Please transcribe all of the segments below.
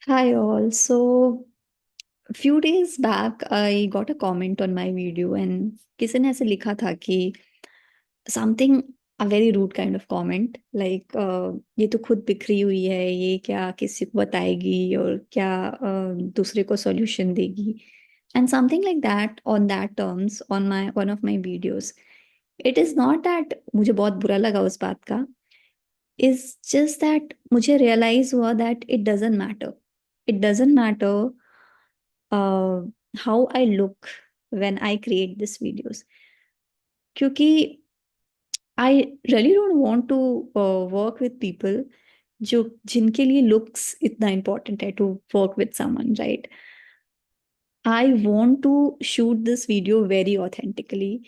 Hi all. So a few days back I got a comment on my video and किसी ने ऐसे लिखा था कि something a very rude kind of comment like ये तो खुद बिखरी हुई है, ये क्या किसी को बताएगी और क्या दूसरे को solution देगी and something like that on that terms on my one of my videos. It is not that मुझे बहुत बुरा लगा उस बात का, is just that मुझे realize हुआ that it doesn't matter. It doesn't matter uh, how I look when I create these videos. क्योंकि I really don't want to work with people जो जिनके लिए looks इतना important है to work with someone, right? I want to shoot this video very authentically,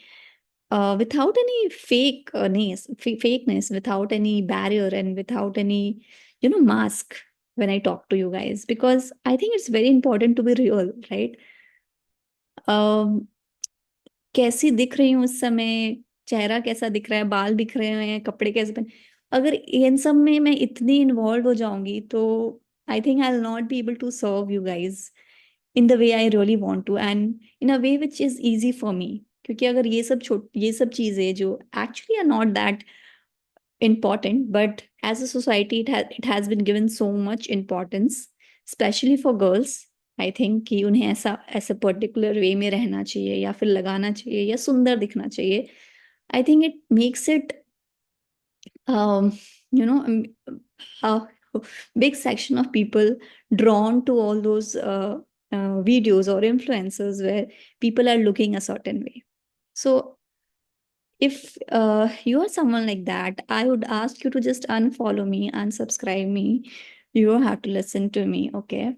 without any fakeness, without any barrier, and without any, mask when I talk to you guys, because I think it's very important to be real, right? Um, कैसी दिख रही हूँ उस समय, चेहरा कैसा दिख रहा है, बाल दिख रहे हैं, कपड़े कैसे पहने, अगर इन सब में मैं इतनी इन्वॉल्व हो जाऊंगी तो I think I will not be able to serve you guys in the way I really want to and in a way which is easy for me, क्योंकि अगर ये सब चीजें जो actually are not that important, but as a society it has been given so much importance, especially for girls. I think कि उन्हें ऐसा ऐसा पर्टिकुलर वे में रहना चाहिए या फिर लगाना चाहिए या सुंदर दिखना चाहिए. I think it makes it um, you know um, a big section of people drawn to all those videos or influencers where people are looking a certain way. So if you are someone like that, I would ask you to just unfollow me, unsubscribe me. You don't have to listen to me, okay?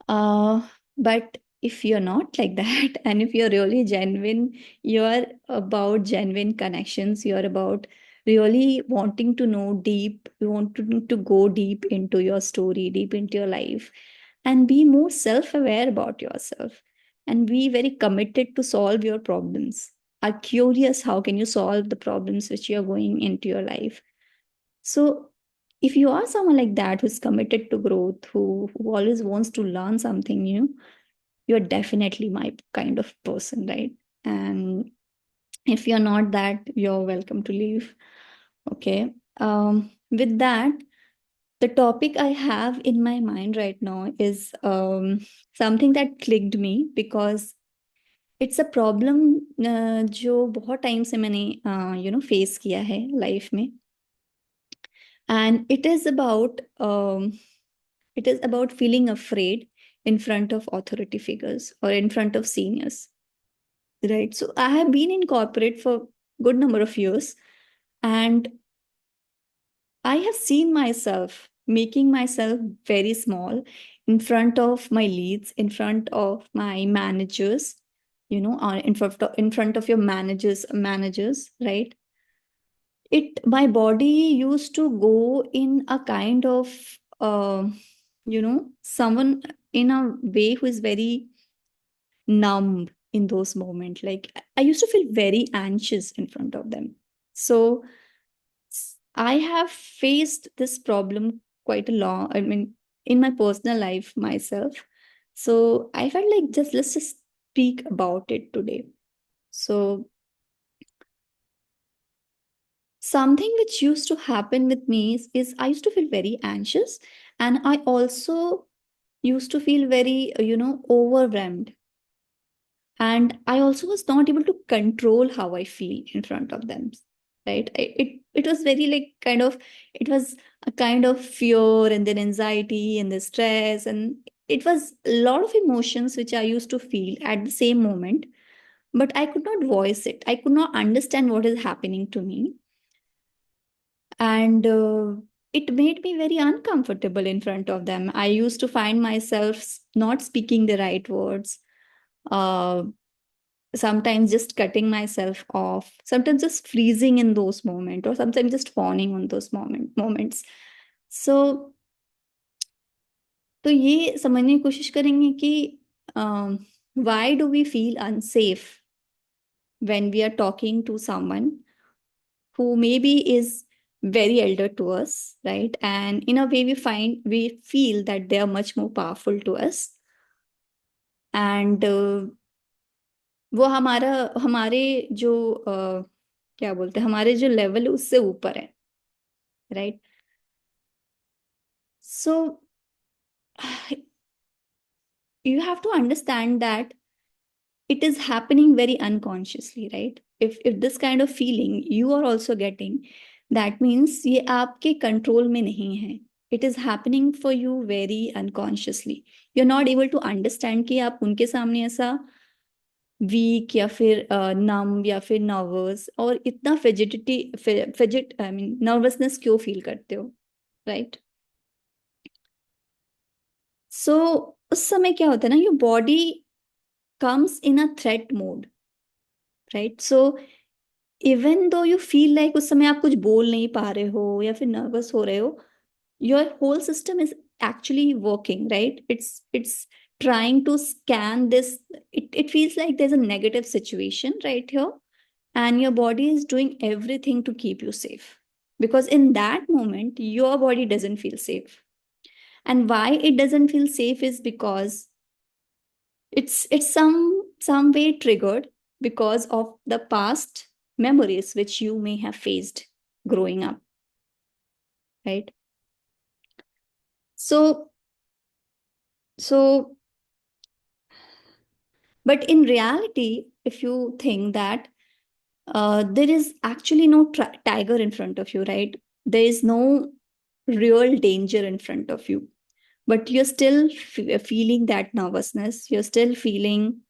But if you're not like that, and if you're really genuine, you're about genuine connections, you're about really wanting to know deep, you want to go deep into your story, deep into your life, and be more self-aware about yourself, and be very committed to solve your problems. Are curious how can you solve the problems which you're going into your life. So if you are someone like that who's committed to growth, who always wants to learn something new, you're definitely my kind of person, right? And if you're not that, you're welcome to leave. Okay. With that, the topic I have in my mind right now is something that clicked me because it's a problem जो बहुत time से मैंने face किया है life में. And it is about feeling afraid in front of authority figures or in front of seniors, right? So I have been in corporate for good number of years, and I have seen myself making myself very small in front of my leads, in front of my managers, in front of your managers, right? It My body used to go in a kind of uh, someone in a way who is very numb in those moments. Like I used to feel very anxious in front of them. So I have faced this problem quite a long, I mean, in my personal life myself. So I felt like just let's just speak about it today. So something which used to happen with me is I used to feel very anxious, and I also used to feel very, overwhelmed. And I also was not able to control how I feel in front of them, right? It was very like kind of, it was a kind of fear and then anxiety and the stress, and it was a lot of emotions which I used to feel at the same moment, but I could not voice it. I could not understand what is happening to me. And it made me very uncomfortable in front of them. I used to find myself not speaking the right words, uh, sometimes just cutting myself off, sometimes just freezing in those moments, or sometimes just fawning on those moments. So तो ये समझने की कोशिश करेंगे कि why do we feel unsafe when we are talking to someone who maybe is very elder to us, right? And in a way, we feel that they are much more powerful to us. And वो हमारे जो क्या बोलते हैं, हमारे जो level है उससे ऊपर है, right? So you have to understand that it is happening very unconsciously, right? If this kind of feeling you are also getting, that means ये आपके कंट्रोल में नहीं है. It is happening for you very unconsciously. You're not able to understand कि आप उनके सामने ऐसा वीक या फिर नम या फिर नर्वस और इतना फिजिट आई मीन नर्वसनेस क्यों फील करते हो, राइट? सो उस समय क्या होता है ना, your body comes in a threat mode, right? So even though you feel like उस समय आप कुछ बोल नहीं पा रहे हो या फिर नर्वस हो रहे हो, your whole system is actually working, right? It's trying to scan this. It feels like there's a negative situation right here, and your body is doing everything to keep you safe, because in that moment your body doesn't feel safe. And why it doesn't feel safe is because it's some way triggered because of the past memories which you may have faced growing up, right? So so but in reality, if you think that there is actually no tiger in front of you, right? There is no real danger in front of you, but you're still feeling that nervousness, you're still feeling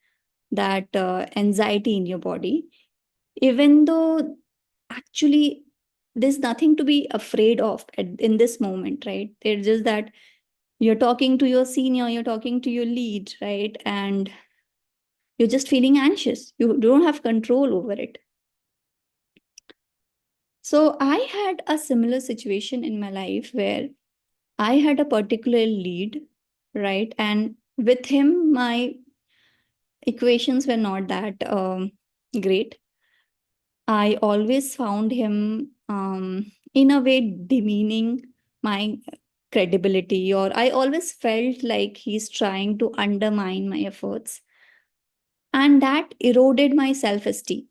that anxiety in your body, even though actually there's nothing to be afraid of in this moment, right? It's just that you're talking to your senior, you're talking to your lead, right? And you're just feeling anxious, you don't have control over it. So I had a similar situation in my life where I had a particular lead, right? And with him, my equations were not that great. I always found him, in a way, demeaning my credibility, or I always felt like he's trying to undermine my efforts. And that eroded my self esteem,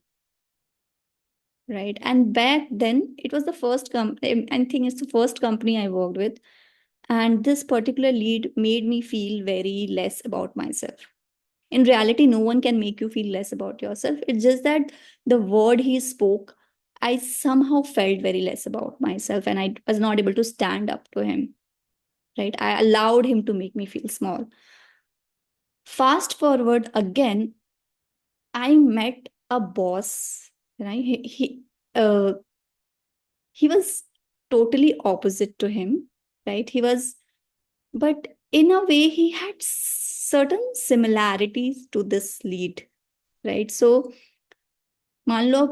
right? And back then, it was the first company, I think it's the first company I worked with. And this particular lead made me feel very less about myself. In reality, no one can make you feel less about yourself. It's just that the word he spoke, I somehow felt very less about myself, and I was not able to stand up to him, right? I allowed him to make me feel small. Fast forward again, I met a boss, right? He was totally opposite to him, right? He was, but in a way, he had certain similarities to this lead, right? So मान लो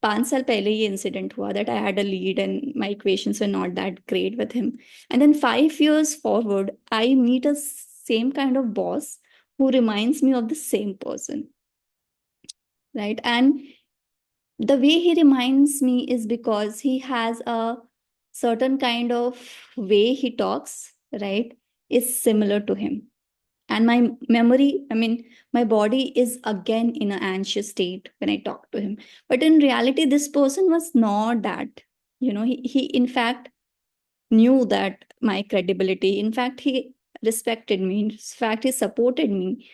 5 साल पहले ये incident हुआ that I had a lead and my equations were not that great with him. And then 5 years forward, I meet a same kind of boss who reminds me of the same person, right? And the way he reminds me is because he has a certain kind of way he talks, right, is similar to him. And my memory, I mean, my body is again in an anxious state when I talk to him. But in reality, this person was not that. He in fact knew that my credibility. In fact, he respected me. In fact, he supported me.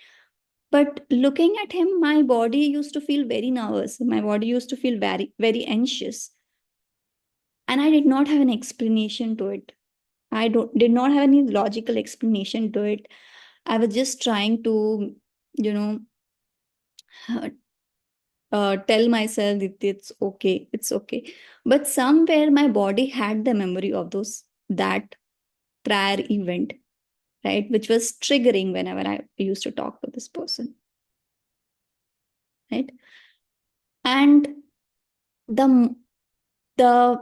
But looking at him, my body used to feel very nervous. My body used to feel very, very anxious. And I did not have an explanation to it. Did not have any logical explanation to it. I was just trying to, you know, tell myself that it's okay, it's okay. But somewhere my body had the memory of that prior event, right, which was triggering whenever I used to talk to this person, right? And the the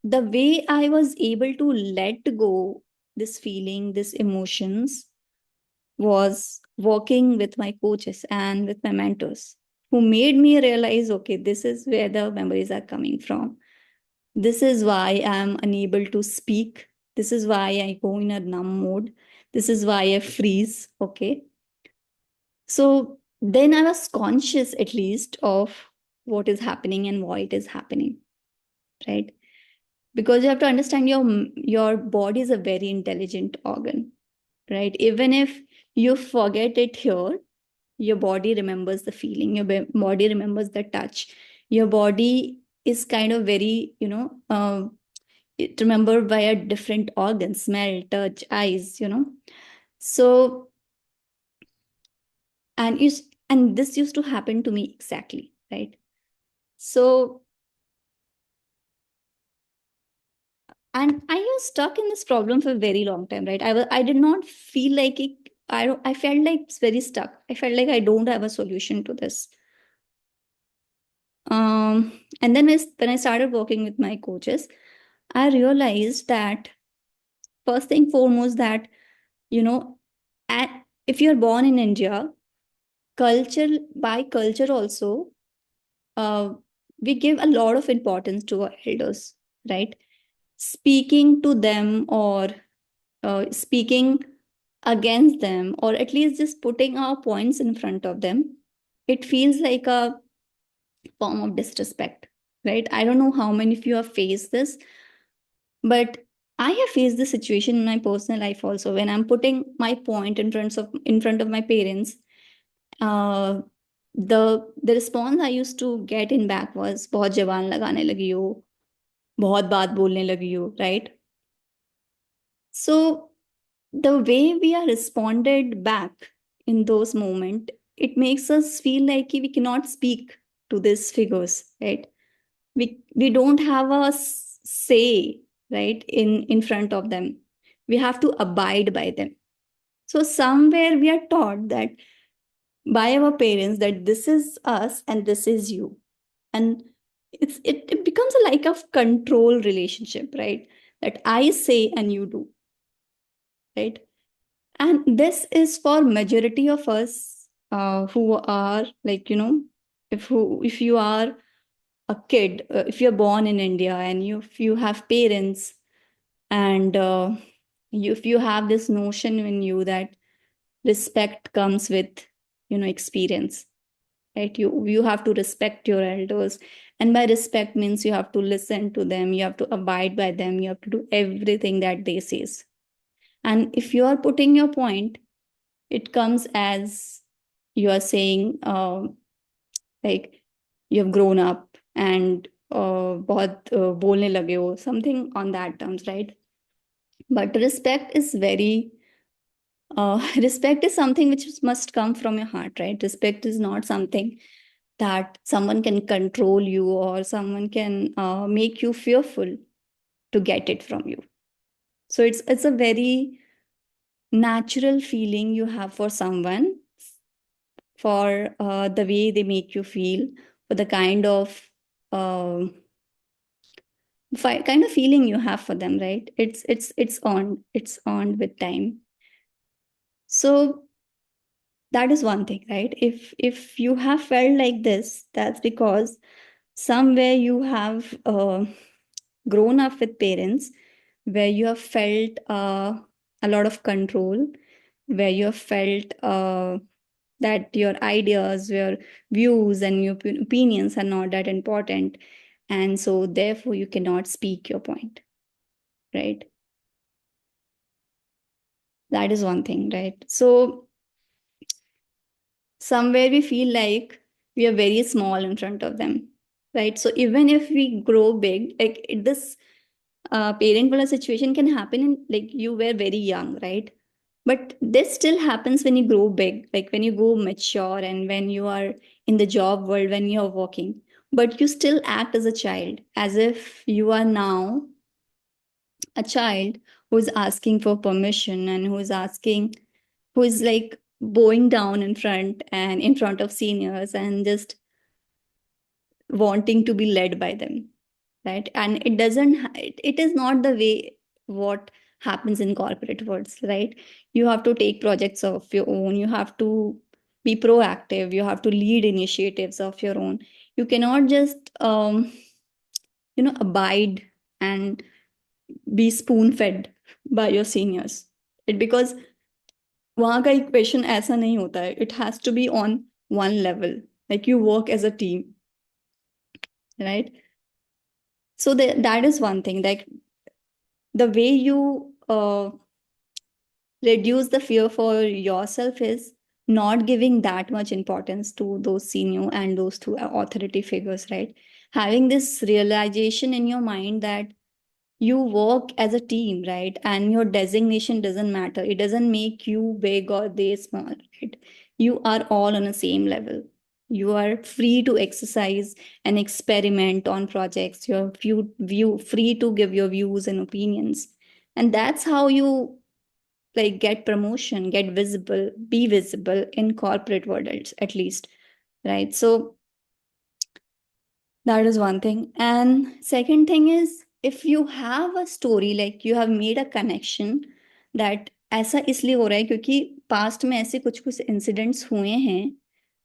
the way I was able to let go this feeling, this emotions, was working with my coaches and with my mentors, who made me realize, okay, this is where the memories are coming from. This is why I'm unable to speak. This is why I go in a numb mode. This is why I freeze. Okay. So then I was conscious at least of what is happening and why it is happening, right? Because you have to understand your body is a very intelligent organ, right? Even if you forget it here, your body remembers the feeling, your body remembers the touch. Your body is kind of very, it remembered by a different organs, smell, touch, eyes. So, and and this used to happen to me exactly, right? So, and I was stuck in this problem for a very long time, right? I did not feel like it. I felt like it's very stuck. I felt like I don't have a solution to this. And then when I started working with my coaches, I realized that first thing foremost that, you know, at, if you're born in India, culture by culture also, uh, we give a lot of importance to our elders, right? Speaking to them or speaking against them, or at least just putting our points in front of them, it feels like a form of disrespect, right? I don't know how many of you have faced this, but I have faced this situation in my personal life also. When I'm putting my point in front of my parents, uh, the response I used to get in back was बहुत जबान लगाने लगी हो, बहुत बात बोलने लगी हो, right? So the way we are responded back in those moments, it makes us feel like we cannot speak to these figures, right? We don't have a say, right, in front of them. We have to abide by them. So somewhere we are taught that by our parents that this is us and this is you, and it becomes a like of control relationship, right? That I say and you do, right? And this is for majority of us who are like, if you are a kid, if you're born in India and if you have parents, and if you have this notion in you that respect comes with, experience, right? You have to respect your elders, and by respect means you have to listen to them, you have to abide by them, you have to do everything that they says. And if you are putting your point, it comes as you are saying, like, you have grown up and बहुत बोलने लगे हो, something on that terms, right? But respect is very respect is something which must come from your heart, right? Respect is not something that someone can control you or someone can make you fearful to get it from you. So it's a very natural feeling you have for someone, for the way they make you feel, for the uh, kind of feeling you have for them, right? It's on with time. So that is one thing, right? If you have felt like this, that's because somewhere you have grown up with parents where you have felt a lot of control, where you have felt that your ideas, your views, and your opinions are not that important. And so, therefore, you cannot speak your point, right? That is one thing, right? So, somewhere we feel like we are very small in front of them, right? So, even if we grow big, like this parent wala situation can happen in like you were very young, right? But this still happens when you grow big, like when you go mature and when you are in the job world, when you're working. But you still act as a child, as if you are now a child who's asking for permission and who is like bowing down in front of seniors and just wanting to be led by them, right? And it doesn't it is not the way what happens in corporate worlds, right? You have to take projects of your own, you have to be proactive, you have to lead initiatives of your own. You cannot just abide and be spoon fed by your seniors. Because वहाँ का equation ऐसा नहीं होता है. It has to be on one level. Like you work as a team, right? So that is one thing. Like the way you reduce the fear for yourself is not giving that much importance to those senior and those two authority figures, right? Having this realization in your mind that you work as a team, right? And your designation doesn't matter. It doesn't make you big or they small, right? You are all on the same level. You are free to exercise and experiment on projects. You're free to give your views and opinions. And that's how you like get promotion, get visible, be visible in corporate world at least, right? So that is one thing. And second thing is, if you have a story, like you have made a connection that ऐसा इसलिए हो रहा है क्योंकि past में ऐसे कुछ कुछ इंसिडेंट्स हुए हैं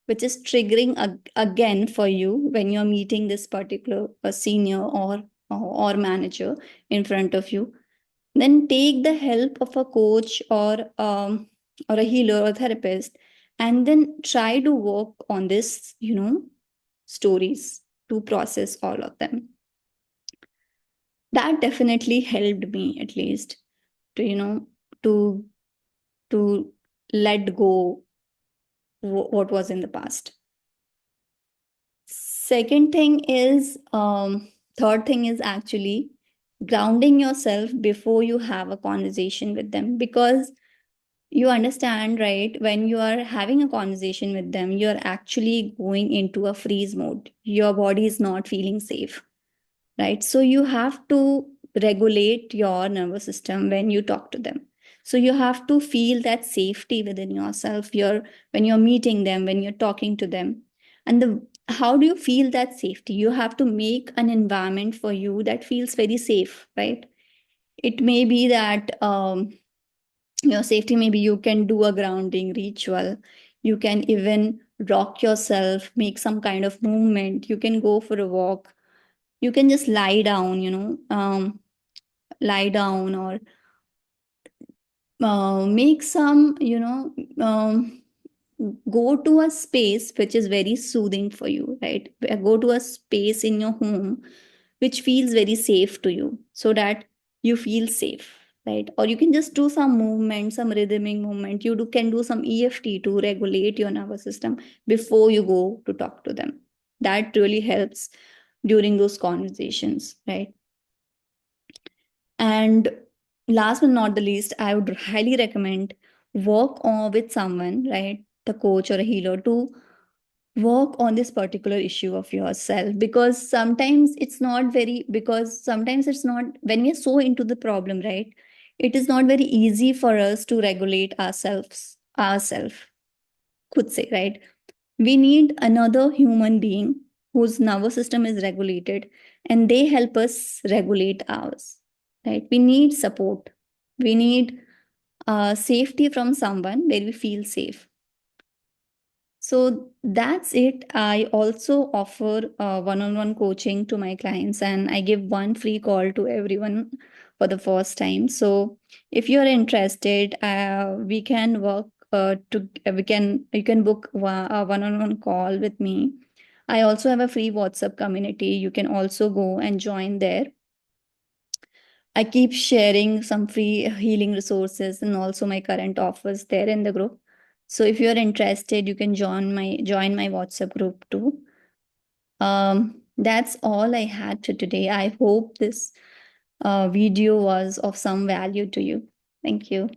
which is triggering again for you when you're meeting this particular senior or manager in front of you, then take the help of a coach or a healer or therapist, and then try to work on this stories to process all of them. That definitely helped me, at least, to to to let go what was in the past. Second thing is third thing is actually grounding yourself before you have a conversation with them, because you understand, right? When you are having a conversation with them, you're actually going into a freeze mode. Your body is not feeling safe, right? So you have to regulate your nervous system when you talk to them. So you have to feel that safety within yourself. When you're meeting them, when you're talking to them, and the how do you feel that safety? You have to make an environment for you that feels very safe, right? It may be that your safety, maybe you can do a grounding ritual. You can even rock yourself, make some kind of movement. You can go for a walk. You can just lie down, lie down, or make some, go to a space which is very soothing for you, right? Go to a space in your home which feels very safe to you, so that you feel safe, right? Or you can just do some movement, some rhythmic movement. Can do some EFT to regulate your nervous system before you go to talk to them. That really helps during those conversations, right? And last but not the least, I would highly recommend work on with someone, right? The coach or a healer, to work on this particular issue of yourself, because sometimes it's not, when we're so into the problem, right? It is not very easy for us to regulate ourselves, could say, right? We need another human being whose nervous system is regulated, and they help us regulate ours, right? We need support. We need safety from someone where we feel safe. So that's it. I also offer one-on-one coaching to my clients, and I give one free call to everyone for the first time. So if you're interested, we can work we can you can book a one-on-one call with me. I also have a free WhatsApp community. You can also go and join there. I keep sharing some free healing resources and also my current offers there in the group. So if you're interested, you can join my WhatsApp group too. That's all I had for today. I hope this video was of some value to you. Thank you.